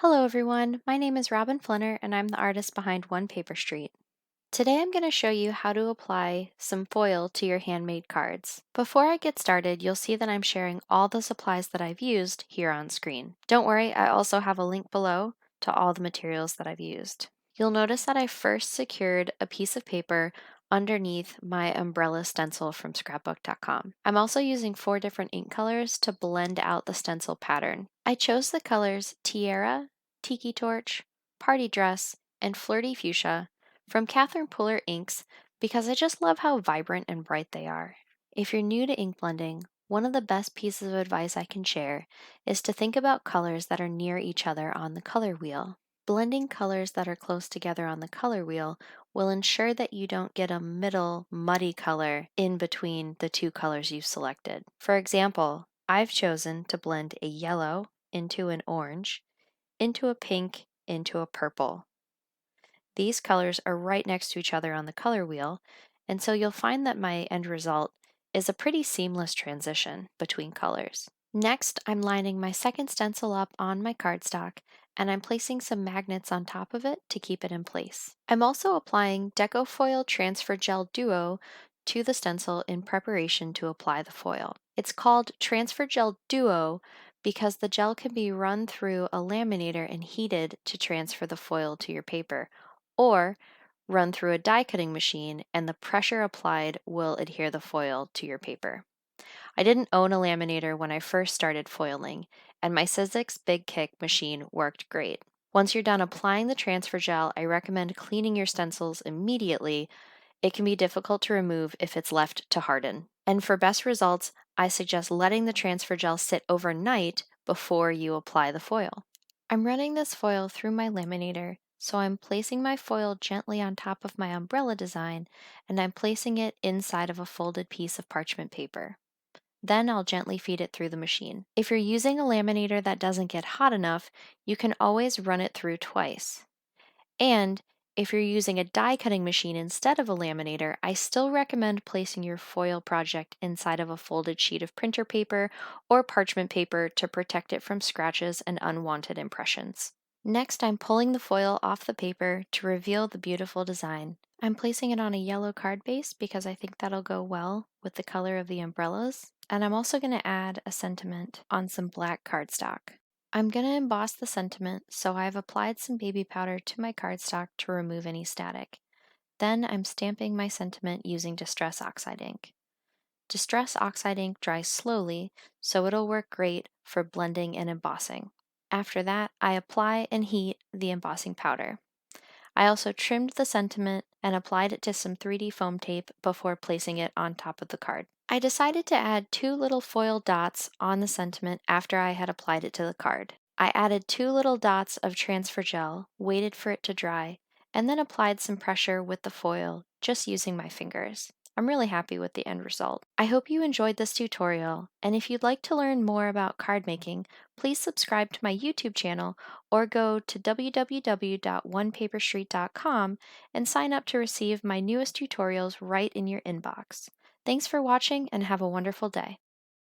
Hello everyone, my name is Robin Flinner and I'm the artist behind One Paper Street. Today I'm going to show you how to apply some foil to your handmade cards. Before I get started, you'll see that I'm sharing all the supplies that I've used here on screen. Don't worry, I also have a link below to all the materials that I've used. You'll notice that I first secured a piece of paper underneath my umbrella stencil from scrapbook.com. I'm also using 4 different ink colors to blend out the stencil pattern. I chose the colors Tiara, Tiki Torch, Party Dress, and Flirty Fuchsia from Catherine Puller Inks because I just love how vibrant and bright they are. If you're new to ink blending, one of the best pieces of advice I can share is to think about colors that are near each other on the color wheel. Blending colors that are close together on the color wheel will ensure that you don't get a middle muddy color in between the two colors you've selected. For example, I've chosen to blend a yellow into an orange, into a pink, into a purple. These colors are right next to each other on the color wheel, and so you'll find that my end result is a pretty seamless transition between colors. Next, I'm lining my second stencil up on my cardstock, and I'm placing some magnets on top of it to keep it in place. I'm also applying Decofoil Transfer Gel Duo to the stencil in preparation to apply the foil. It's called Transfer Gel Duo because the gel can be run through a laminator and heated to transfer the foil to your paper, or run through a die cutting machine and the pressure applied will adhere the foil to your paper. I didn't own a laminator when I first started foiling, and my Sizzix Big Kick machine worked great. Once you're done applying the transfer gel, I recommend cleaning your stencils immediately. It can be difficult to remove if it's left to harden. And for best results, I suggest letting the transfer gel sit overnight before you apply the foil. I'm running this foil through my laminator, so I'm placing my foil gently on top of my umbrella design, and I'm placing it inside of a folded piece of parchment paper. Then I'll gently feed it through the machine. If you're using a laminator that doesn't get hot enough, you can always run it through twice. And if you're using a die cutting machine instead of a laminator, I still recommend placing your foil project inside of a folded sheet of printer paper or parchment paper to protect it from scratches and unwanted impressions. Next, I'm pulling the foil off the paper to reveal the beautiful design. I'm placing it on a yellow card base because I think that'll go well with the color of the umbrellas. And I'm also going to add a sentiment on some black cardstock. I'm going to emboss the sentiment, so I've applied some baby powder to my cardstock to remove any static. Then I'm stamping my sentiment using Distress Oxide ink. Distress Oxide ink dries slowly, so it'll work great for blending and embossing. After that, I apply and heat the embossing powder. I also trimmed the sentiment and applied it to some 3D foam tape before placing it on top of the card. I decided to add 2 little foil dots on the sentiment after I had applied it to the card. I added 2 little dots of transfer gel, waited for it to dry, and then applied some pressure with the foil, just using my fingers. I'm really happy with the end result. I hope you enjoyed this tutorial, and if you'd like to learn more about card making, please subscribe to my YouTube channel or go to www.onepaperstreet.com and sign up to receive my newest tutorials right in your inbox. Thanks for watching and have a wonderful day.